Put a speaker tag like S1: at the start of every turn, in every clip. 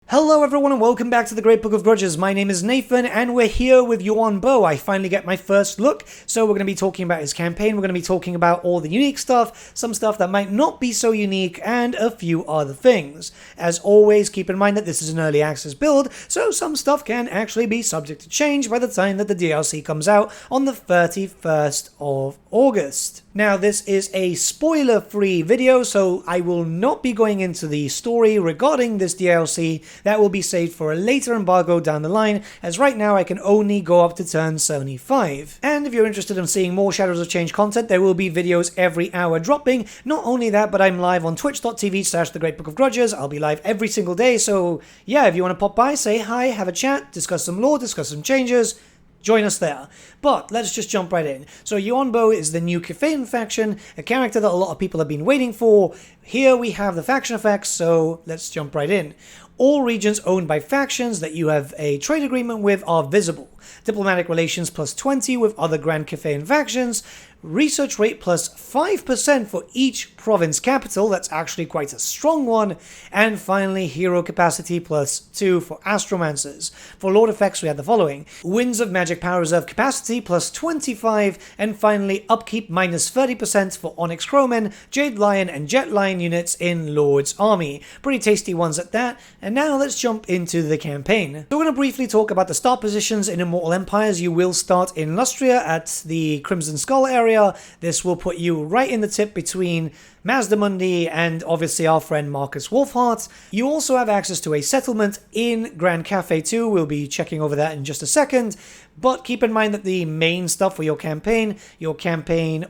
S1: Hello everyone and welcome back to the Great Book of Grudges. My name is Nathan and we're here with Yuan Bo. I finally get my first look, so we're going to be talking about his campaign, we're going to be talking about all the unique stuff, some stuff that might not be so unique, and a few other things. As always, keep in mind that this is an early access build, so some stuff can actually be subject to change by the time that the DLC comes out on the 31st of August. Now, this is a spoiler-free video, so I will not be going into the story regarding this DLC. That will be saved for a later embargo down the line, as right now I can only go up to turn 75. And if you're interested in seeing more Shadows of Change content, there will be videos every hour dropping. Not only that, but I'm live on twitch.tv/thegreatbookofgrudges. I'll be live every single day, so yeah, if you want to pop by, say hi, have a chat, discuss some lore, discuss some changes, join us there. But let's just jump right in. So Yuan Bo is the new Cathayan faction, a character that a lot of people have been waiting for. Here we have the faction effects, so let's jump right in. All regions owned by factions that you have a trade agreement with are visible. Diplomatic relations plus 20 with other Grand Cathayan factions. Research rate plus 5% for each province capital, that's actually quite a strong one. And finally, hero capacity plus 2 for astromancers. For lord effects, we have the following: Winds of Magic Power Reserve capacity plus 25, and finally upkeep minus 30% for Onyx Crowmen, Jade Lion, and Jet Lion units in Lord's army. Pretty tasty ones at that. And now let's jump into the campaign. So we're going to briefly talk about the start positions in Immortal Empires. You will start in Lustria at the Crimson Skull area. This will put you right in the tip between Mazdamundi and obviously our friend Marcus Wolfheart. You also have access to a settlement in Grand Cathay too. We'll be checking over that in just a second. But keep in mind that the main stuff for your campaign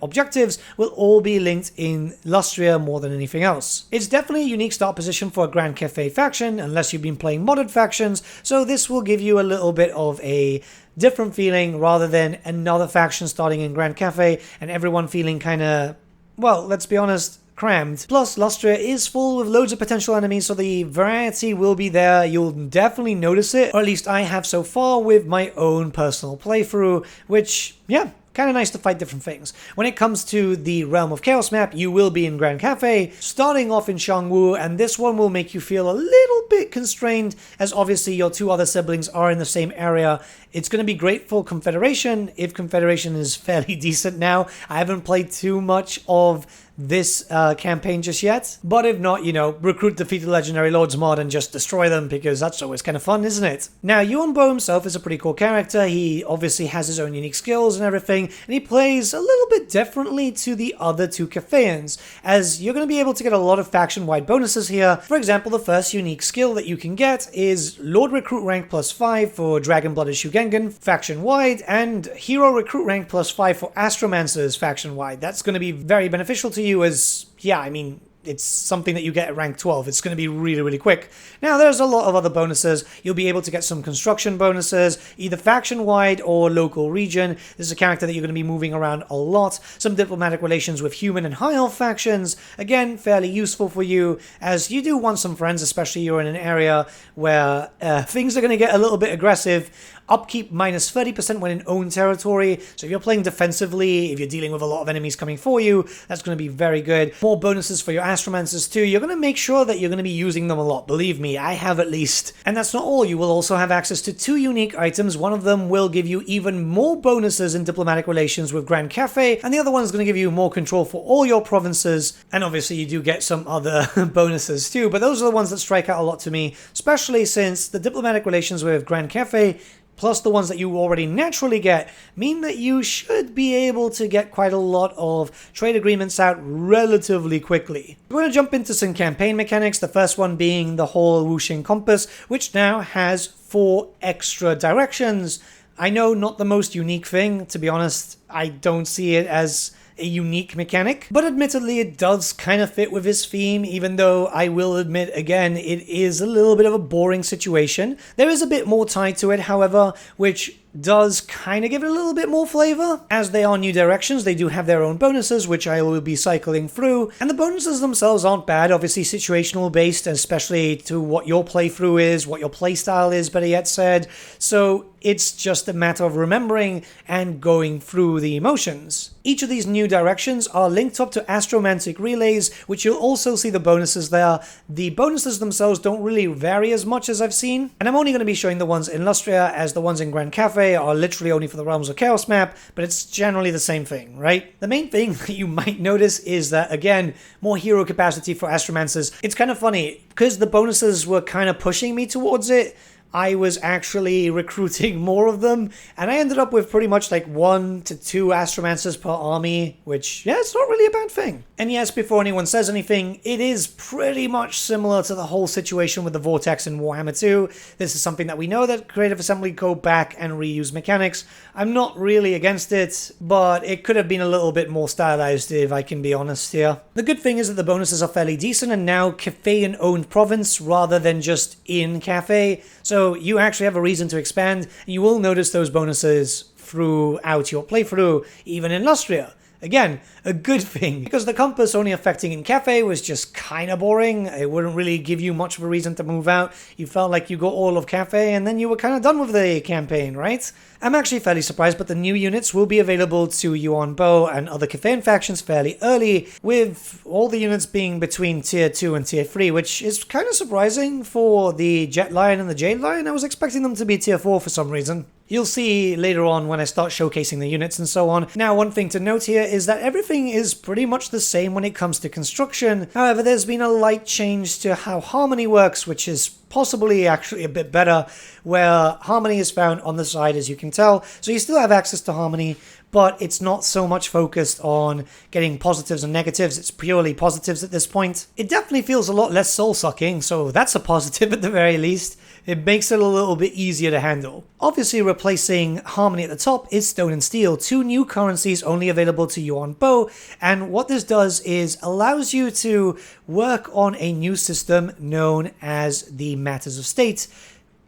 S1: objectives, will all be linked in Lustria more than anything else. It's definitely a unique start position for a Grand Cathay faction, unless you've been playing modded factions, so this will give you a little bit of a different feeling rather than another faction starting in Grand Cathay and everyone feeling kind of, well, let's be honest, crammed. Plus, Lustria is full with loads of potential enemies, so the variety will be there. You'll definitely notice it, or at least I have so far with my own personal playthrough, which, yeah, kind of nice to fight different things. When it comes to the Realm of Chaos map, you will be in Grand Cathay, starting off in Shangwu, and this one will make you feel a little bit constrained, as obviously your two other siblings are in the same area. It's going to be great for Confederation, if Confederation is fairly decent now. I haven't played too much of this campaign just yet, but if not, you know, recruit defeated legendary lords mod and just destroy them, because that's always kind of fun, isn't it? Now, Yuan Bo himself is a pretty cool character. He obviously has his own unique skills and everything, and he plays a little bit differently to the other two Cathayans, as you're going to be able to get a lot of faction-wide bonuses here. For example, the first unique skill that you can get is Lord Recruit rank plus 5 for Dragon-Blooded Shugengan faction-wide, and Hero Recruit rank plus 5 for Astromancers faction-wide. That's going to be very beneficial to you, as, yeah, I mean, it's something that you get at rank 12. It's going to be really, really quick. Now, there's a lot of other bonuses. You'll be able to get some construction bonuses, either faction-wide or local region. This is a character that you're going to be moving around a lot. Some diplomatic relations with human and high elf factions. Again, fairly useful for you, as you do want some friends, especially you're in an area where things are going to get a little bit aggressive. Upkeep minus 30% when in own territory. So if you're playing defensively, if you're dealing with a lot of enemies coming for you, that's going to be very good. More bonuses for your Astromancers too. You're going to make sure that you're going to be using them a lot. Believe me, I have at least. And that's not all. You will also have access to 2 unique items. One of them will give you even more bonuses in diplomatic relations with Grand Cathay, and the other one is going to give you more control for all your provinces. And obviously you do get some other bonuses too, but those are the ones that strike out a lot to me, especially since the diplomatic relations with Grand Cathay plus the ones that you already naturally get, mean that you should be able to get quite a lot of trade agreements out relatively quickly. We're going to jump into some campaign mechanics, the first one being the whole Wuxing Compass, which now has 4 extra directions. I know, not the most unique thing, to be honest. I don't see it as a unique mechanic, but admittedly it does kind of fit with his theme, even though I will admit again it is a little bit of a boring situation. There is a bit more tied to it, however, which does kind of give it a little bit more flavor. As they are new directions, they do have their own bonuses, which I will be cycling through. And the bonuses themselves aren't bad, obviously situational based, especially to what your playthrough is, what your playstyle is, better yet said. So it's just a matter of remembering and going through the emotions. Each of these new directions are linked up to astromantic relays, which you'll also see the bonuses there. The bonuses themselves don't really vary as much as I've seen, and I'm only going to be showing the ones in Lustria, as the ones in Grand Cathay are literally only for the Realms of Chaos map, but it's generally the same thing, right? The main thing that you might notice is that, again, more hero capacity for astromancers. It's kind of funny, because the bonuses were kind of pushing me towards it, I was actually recruiting more of them, and I ended up with pretty much like 1 to 2 astromancers per army, which, yeah, it's not really a bad thing. And yes, before anyone says anything, it is pretty much similar to the whole situation with the Vortex in Warhammer 2. This is something that we know that Creative Assembly go back and reuse mechanics. I'm not really against it, but it could have been a little bit more stylized if I can be honest here. The good thing is that the bonuses are fairly decent and now Cathayan-owned province rather than just in Cathay. So you actually have a reason to expand, and you will notice those bonuses throughout your playthrough, even in Lustria. Again, a good thing, because the compass only affecting in Cathay was just kind of boring. It wouldn't really give you much of a reason to move out. You felt like you got all of Cathay and then you were kind of done with the campaign, right? I'm actually fairly surprised, but the new units will be available to Yuan Bo and other Cathayan factions fairly early, with all the units being between Tier 2 and Tier 3, which is kind of surprising for the Jet Lion and the Jade Lion. I was expecting them to be Tier 4 for some reason. You'll see later on when I start showcasing the units and so on. Now, one thing to note here is that everything is pretty much the same when it comes to construction. However, there's been a light change to how Harmony works, which is possibly actually a bit better, where Harmony is found on the side, as you can tell. So you still have access to Harmony, but it's not so much focused on getting positives and negatives. It's purely positives at this point. It definitely feels a lot less soul-sucking, so that's a positive at the very least. It makes it a little bit easier to handle. Obviously, replacing Harmony at the top is Stone and Steel, 2 new currencies only available to Yuan Bo, and what this does is allows you to work on a new system known as the Matters of State.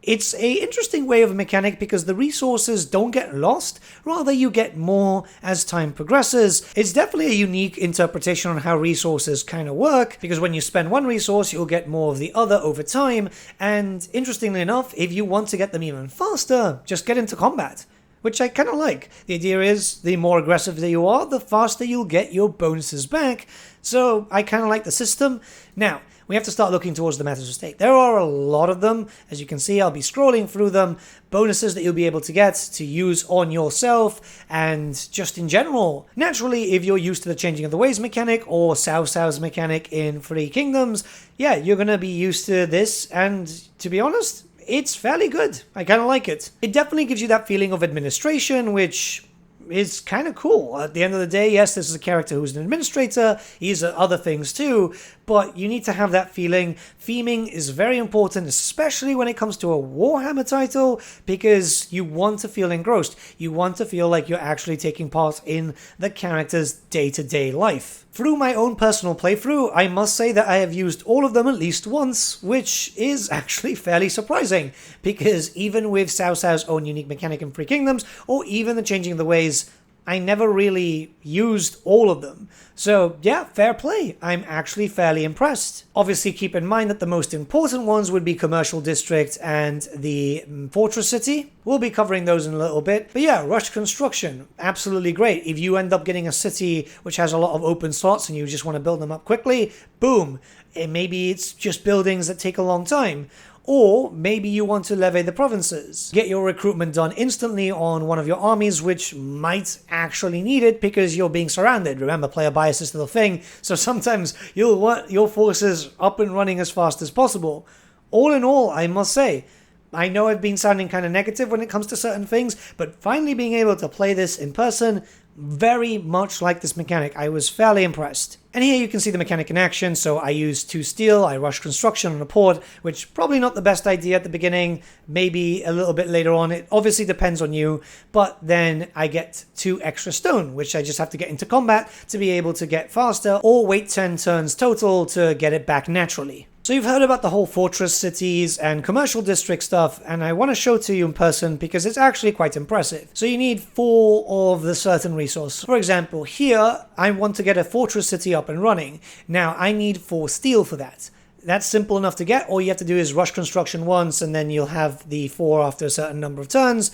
S1: It's an interesting way of a mechanic because the resources don't get lost, rather you get more as time progresses. It's definitely a unique interpretation on how resources kind of work, because when you spend one resource, you'll get more of the other over time, and interestingly enough, if you want to get them even faster, just get into combat, which I kind of like. The idea is, the more aggressive that you are, the faster you'll get your bonuses back, so I kind of like the system. Now, we have to start looking towards the Matters of State. There are a lot of them. As you can see, I'll be scrolling through them. Bonuses that you'll be able to get to use on yourself and just in general. Naturally, if you're used to the Changing of the Ways mechanic or Cao Cao's mechanic in Three Kingdoms, yeah, you're going to be used to this, and to be honest, it's fairly good. I kind of like it. It definitely gives you that feeling of administration, which is kind of cool. At the end of the day, yes, this is a character who's an administrator. He's other things too, but you need to have that feeling. Theming is very important, especially when it comes to a Warhammer title, because you want to feel engrossed. You want to feel like you're actually taking part in the character's day-to-day life. Through my own personal playthrough, I must say that I have used all of them at least once, which is actually fairly surprising, because even with Cao Cao's own unique mechanic in Three Kingdoms, or even the Changing of the Ways, I never really used all of them. So yeah, fair play. I'm actually fairly impressed. Obviously keep in mind that the most important ones would be Commercial District and the Fortress City. We'll be covering those in a little bit. But yeah, Rush Construction, absolutely great. If you end up getting a city which has a lot of open slots and you just want to build them up quickly, boom. And maybe it's just buildings that take a long time. Or maybe you want to levy the provinces. Get your recruitment done instantly on one of your armies, which might actually need it because you're being surrounded. Remember, player bias is still a thing, so sometimes you'll want your forces up and running as fast as possible. All in all, I must say, I know I've been sounding kind of negative when it comes to certain things, but finally being able to play this in person, very much like this mechanic. I was fairly impressed. And here you can see the mechanic in action. So I used 2 steel, I rushed construction on a port, which probably not the best idea at the beginning, maybe a little bit later on. It obviously depends on you, but then I get 2 extra stone, which I just have to get into combat to be able to get faster, or wait 10 turns total to get it back naturally. So you've heard about the whole fortress cities and commercial district stuff, and I want to show it to you in person because it's actually quite impressive. So you need 4 of the certain resource. For example, here I want to get a fortress city up and running. Now I need 4 steel for that. That's simple enough to get. All you have to do is rush construction once, and then you'll have the 4 after a certain number of turns,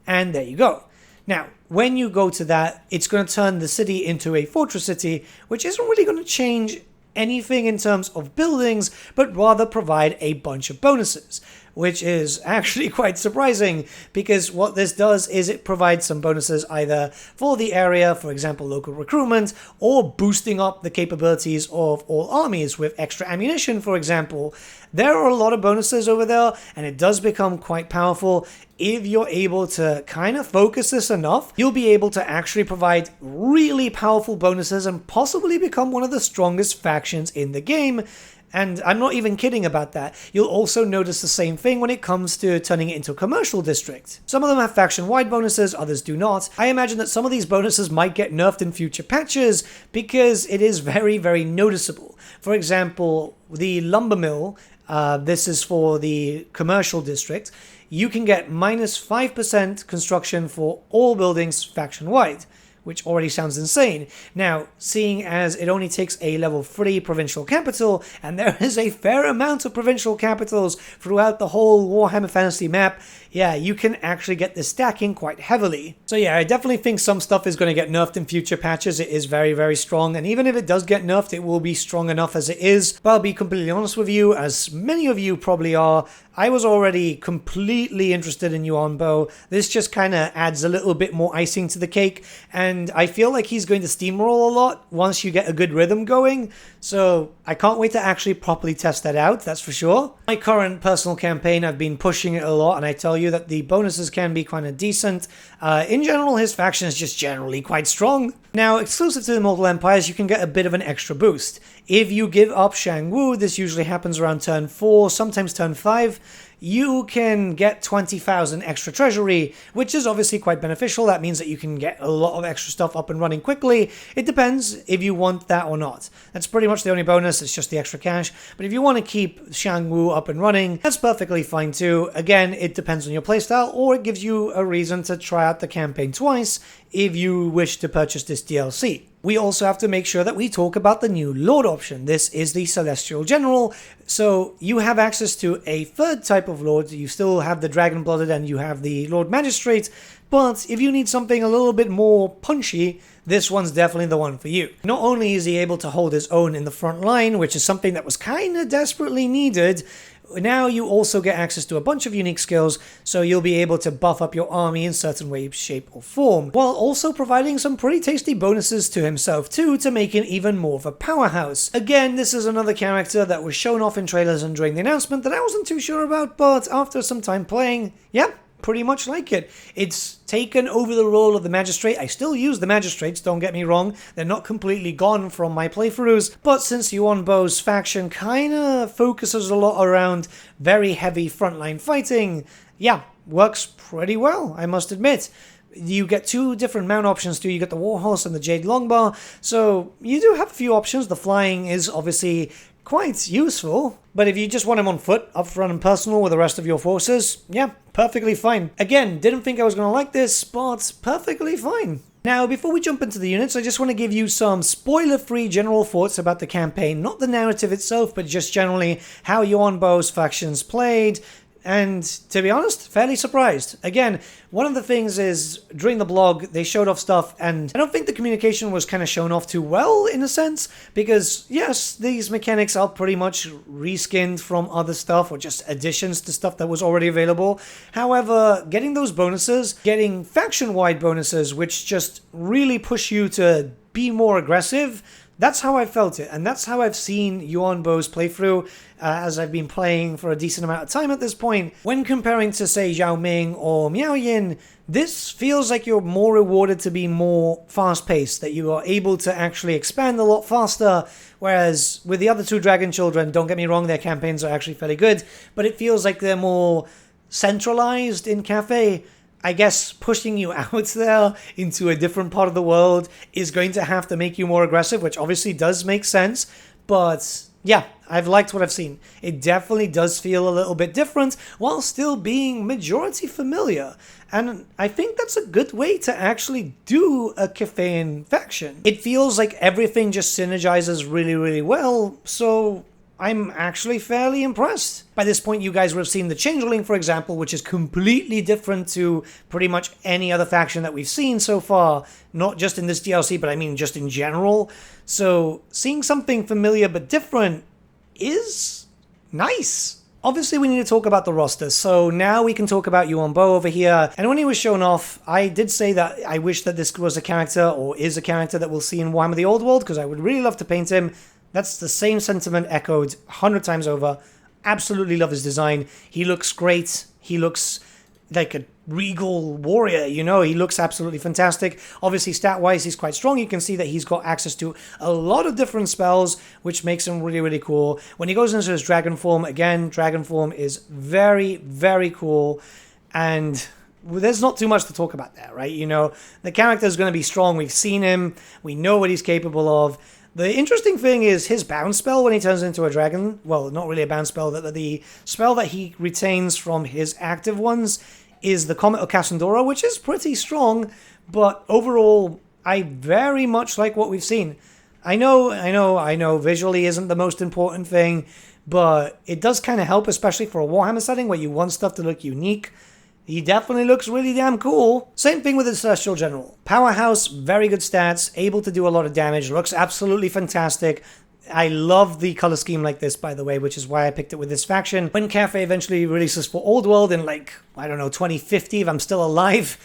S1: and there you go. Now, when you go to that, it's going to turn the city into a fortress city, which isn't really going to change anything in terms of buildings, but rather provide a bunch of bonuses, which is actually quite surprising, because what this does is it provides some bonuses either for the area, for example local recruitment, or boosting up the capabilities of all armies with extra ammunition, for example. There are a lot of bonuses over there, and it does become quite powerful. If you're able to kind of focus this enough, you'll be able to actually provide really powerful bonuses and possibly become one of the strongest factions in the game. And I'm not even kidding about that. You'll also notice the same thing when it comes to turning it into a commercial district. Some of them have faction-wide bonuses, others do not. I imagine that some of these bonuses might get nerfed in future patches because it is very, very noticeable. For example, the lumber mill, this is for the commercial district. You can get minus 5% construction for all buildings faction-wide, which already sounds insane. Now, seeing as it only takes a level 3 provincial capital, and there is a fair amount of provincial capitals throughout the whole Warhammer Fantasy map, yeah, you can actually get this stacking quite heavily. So yeah, I definitely think some stuff is going to get nerfed in future patches. It is very, very strong, and even if it does get nerfed, it will be strong enough as it is. But I'll be completely honest with you, as many of you probably are, I was already completely interested in Yuan Bo. This just kind of adds a little bit more icing to the cake, and I feel like he's going to steamroll a lot once you get a good rhythm going. So I can't wait to actually properly test that out, that's for sure. My current personal campaign, I've been pushing it a lot, and I tell you that the bonuses can be kind of decent. In general, his faction is just generally quite strong. Now, exclusive to the Mortal Empires, you can get a bit of an extra boost. If you give up Shangwu, this usually happens around turn 4, sometimes turn 5, you can get 20,000 extra treasury, which is obviously quite beneficial. That means that you can get a lot of extra stuff up and running quickly. It depends if you want that or not. That's pretty much the only bonus, it's just the extra cash. But if you want to keep Shangwu up and running, that's perfectly fine too. Again, it depends on your playstyle, or it gives you a reason to try out the campaign twice if you wish to purchase this DLC. We also have to make sure that we talk about the new Lord option. This is the Celestial General. So you have access to a third type of Lord. You still have the Dragon-Blooded and you have the Lord Magistrate. But if you need something a little bit more punchy, this one's definitely the one for you. Not only is he able to hold his own in the front line, which is something that was kind of desperately needed, now you also get access to a bunch of unique skills, so you'll be able to buff up your army in certain way, shape, or form, while also providing some pretty tasty bonuses to himself too to make him even more of a powerhouse. Again, this is another character that was shown off in trailers and during the announcement that I wasn't too sure about, but after some time playing, yeah, pretty much like it. It's taken over the role of the Magistrate. I still use the Magistrates, don't get me wrong. They're not completely gone from my playthroughs, but since Yuan Bo's faction kinda focuses a lot around very heavy frontline fighting, yeah, works pretty well, I must admit. You get 2 different mount options too. You get the Warhorse and the Jade Longbar, so you do have a few options. The flying is obviously quite useful, but if you just want him on foot, up front and personal with the rest of your forces, yeah, perfectly fine. Again, didn't think I was going to like this, but perfectly fine. Now, before we jump into the units, I just want to give you some spoiler-free general thoughts about the campaign. Not the narrative itself, but just generally how Yuan Bo's factions played. And to be honest, fairly surprised. Again, one of the things is, during the blog, they showed off stuff, and I don't think the communication was kind of shown off too well, in a sense, because, yes, these mechanics are pretty much reskinned from other stuff, or just additions to stuff that was already available. However, getting those bonuses, getting faction-wide bonuses, which just really push you to be more aggressive, that's how I felt it, and that's how I've seen Yuan Bo's playthrough as I've been playing for a decent amount of time at this point. When comparing to, say, Zhao Ming or Miao Yin, this feels like you're more rewarded to be more fast-paced, that you are able to actually expand a lot faster, whereas with the other 2 Dragon Children, don't get me wrong, their campaigns are actually fairly good, but it feels like they're more centralized in Cathay. I guess pushing you out there into a different part of the world is going to have to make you more aggressive, which obviously does make sense, but Yeah, I've liked what I've seen. It definitely does feel a little bit different while still being majority familiar. And I think that's a good way to actually do a Cathayan faction. It feels like everything just synergizes really, really well, so I'm actually fairly impressed. By this point, you guys would have seen the Changeling, for example, which is completely different to pretty much any other faction that we've seen so far. Not just in this DLC, but I mean just in general. So seeing something familiar but different is nice. Obviously, we need to talk about the roster, so now we can talk about Yuan Bo over here. And when he was shown off, I did say that I wish that this was a character, or is a character that we'll see in Warhammer the Old World, because I would really love to paint him. That's the same sentiment echoed 100 times over. Absolutely love his design. He looks great. He looks like a regal warrior, you know, he looks absolutely fantastic. Obviously, stat-wise, he's quite strong. You can see that he's got access to a lot of different spells, which makes him really, really cool. When he goes into his dragon form, again, dragon form is very, very cool. And there's not too much to talk about there, right? You know, the character is going to be strong. We've seen him. We know what he's capable of. The interesting thing is his bound spell when he turns into a dragon. Well, not really a bound spell. The spell that he retains from his active ones is the Comet of Cassandora, which is pretty strong. But overall, I very much like what we've seen. I know visually isn't the most important thing, but it does kind of help, especially for a Warhammer setting where you want stuff to look unique. He definitely looks really damn cool. Same thing with the Celestial General. Powerhouse, very good stats, able to do a lot of damage, looks absolutely fantastic. I love the color scheme like this, by the way, which is why I picked it with this faction. When Cathay eventually releases for Old World in, like, I don't know, 2050, if I'm still alive,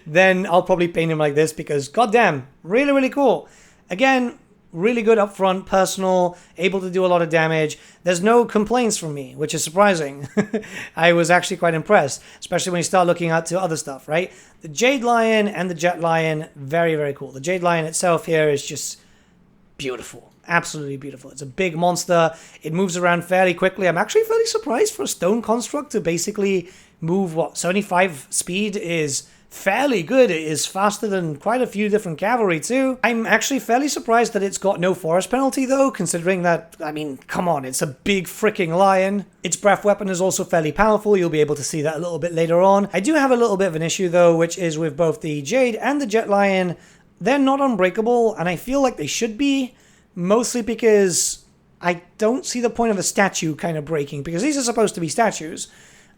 S1: then I'll probably paint him like this because, goddamn, really, really cool. Again, really good up front, personal, able to do a lot of damage. There's no complaints from me, which is surprising. I was actually quite impressed, especially when you start looking out to other stuff, right? The Jade Lion and the Jet Lion, very, very cool. The Jade Lion itself here is just beautiful. Absolutely beautiful. It's a big monster. It moves around fairly quickly. I'm actually fairly surprised for a stone construct to basically move, 75 speed is fairly good. It is faster than quite a few different cavalry too. I'm actually fairly surprised that it's got no forest penalty though, considering that, I mean, come on, it's a big freaking lion. Its breath weapon is also fairly powerful. You'll be able to see that a little bit later on. I do have a little bit of an issue though, which is with both the Jade and the Jet Lion. They're not unbreakable, and I feel like they should be, mostly because I don't see the point of a statue kind of breaking, because these are supposed to be statues.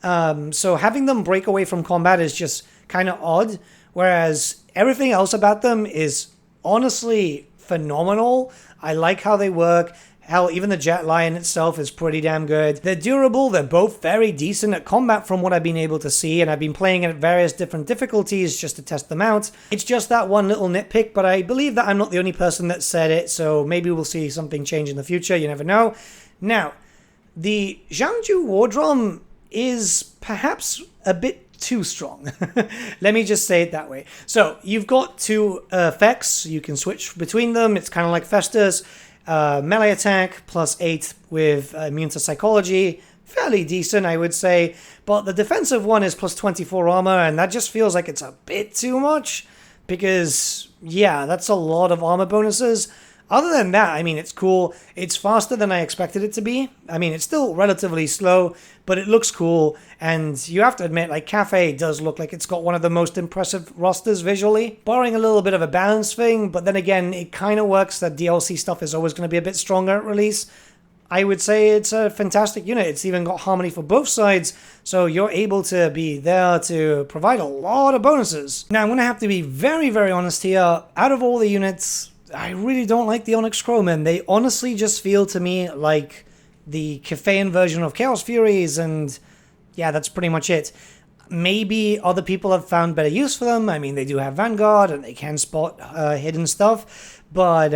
S1: So having them break away from combat is just kind of odd, whereas everything else about them is honestly phenomenal. I like how they work. Hell, even the Jet Lion itself is pretty damn good. They're durable. They're both very decent at combat from what I've been able to see, and I've been playing at various different difficulties just to test them out. It's just that one little nitpick, but I believe that I'm not the only person that said it, so maybe we'll see something change in the future. You never know. Now, the Zhangju War Drum is perhaps a bit too strong. Let me just say it that way. So, you've got two effects. You can switch between them. It's kind of like Festus. Melee attack, +8 with immune to psychology. Fairly decent, I would say. But the defensive one is +24 armor, and that just feels like it's a bit too much. Because, yeah, that's a lot of armor bonuses. Other than that, I mean, it's cool. It's faster than I expected it to be. I mean, it's still relatively slow, but it looks cool. And you have to admit, like, Cathay does look like it's got one of the most impressive rosters visually. Barring a little bit of a balance thing, but then again, it kind of works that DLC stuff is always going to be a bit stronger at release. I would say it's a fantastic unit. It's even got harmony for both sides, so you're able to be there to provide a lot of bonuses. Now, I'm going to have to be very, very honest here. Out of all the units, I really don't like the Onyx Crowmen. They honestly just feel to me like the Cathayan version of Chaos Furies, and yeah, that's pretty much it. Maybe other people have found better use for them. I mean, they do have Vanguard, and they can spot hidden stuff. But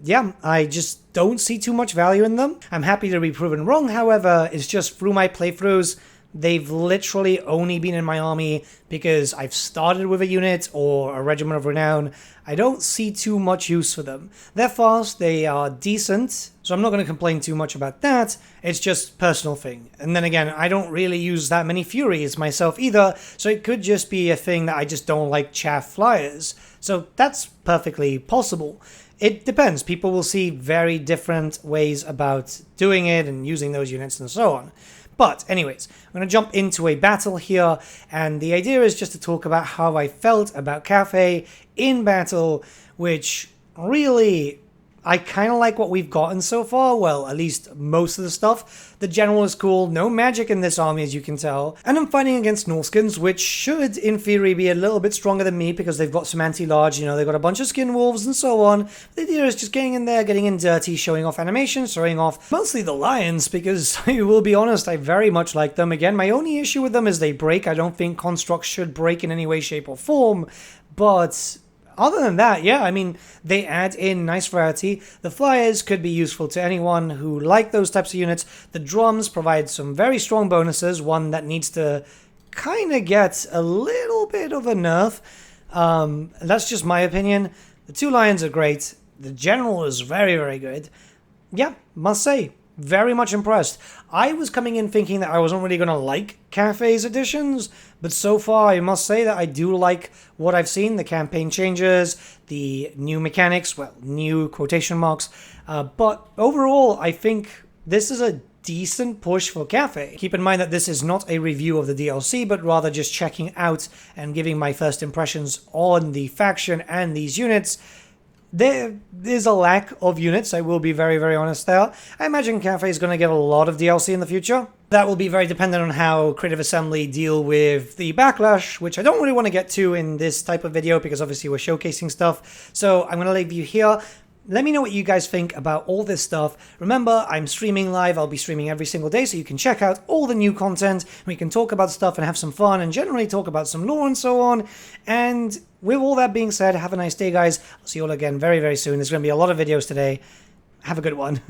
S1: yeah, I just don't see too much value in them. I'm happy to be proven wrong, however. It's just through my playthroughs, they've literally only been in my army because I've started with a unit or a regiment of renown. I don't see too much use for them. They're fast, they are decent, so I'm not going to complain too much about that. It's just personal thing. And then again, I don't really use that many Furies myself either, so it could just be a thing that I just don't like chaff flyers. So that's perfectly possible. It depends. People will see very different ways about doing it and using those units and so on. But anyways, I'm going to jump into a battle here, and the idea is just to talk about how I felt about Cathay in battle, which really, I kind of like what we've gotten so far. Well, at least most of the stuff. The general is cool. No magic in this army, as you can tell. And I'm fighting against Norskins, which should, in theory, be a little bit stronger than me because they've got some anti-large, you know, they've got a bunch of skin wolves and so on. The idea is just getting in there, getting in dirty, showing off animations, showing off mostly the lions, because I will be honest, I very much like them. Again, my only issue with them is they break. I don't think constructs should break in any way, shape, or form, but other than that, yeah, I mean, they add in nice variety. The flyers could be useful to anyone who like those types of units. The drums provide some very strong bonuses, one that needs to kind of get a little bit of a nerf. That's just my opinion. The two lions are great. The general is very, very good. Yeah, must say, very much impressed. I was coming in thinking that I wasn't really going to like Cathay's additions, but so far I must say that I do like what I've seen. The campaign changes, the new mechanics, well, new quotation marks, but overall I think this is a decent push for Cathay. Keep in mind that this is not a review of the DLC, but rather just checking out and giving my first impressions on the faction and these units. There is a lack of units, I will be very, very honest there. I imagine Cathay is going to get a lot of DLC in the future. That will be very dependent on how Creative Assembly deal with the backlash, which I don't really want to get to in this type of video because obviously we're showcasing stuff. So I'm going to leave you here. Let me know what you guys think about all this stuff. Remember, I'm streaming live. I'll be streaming every single day, so you can check out all the new content. We can talk about stuff and have some fun and generally talk about some lore and so on. And with all that being said, have a nice day, guys. I'll see you all again very, very soon. There's going to be a lot of videos today. Have a good one.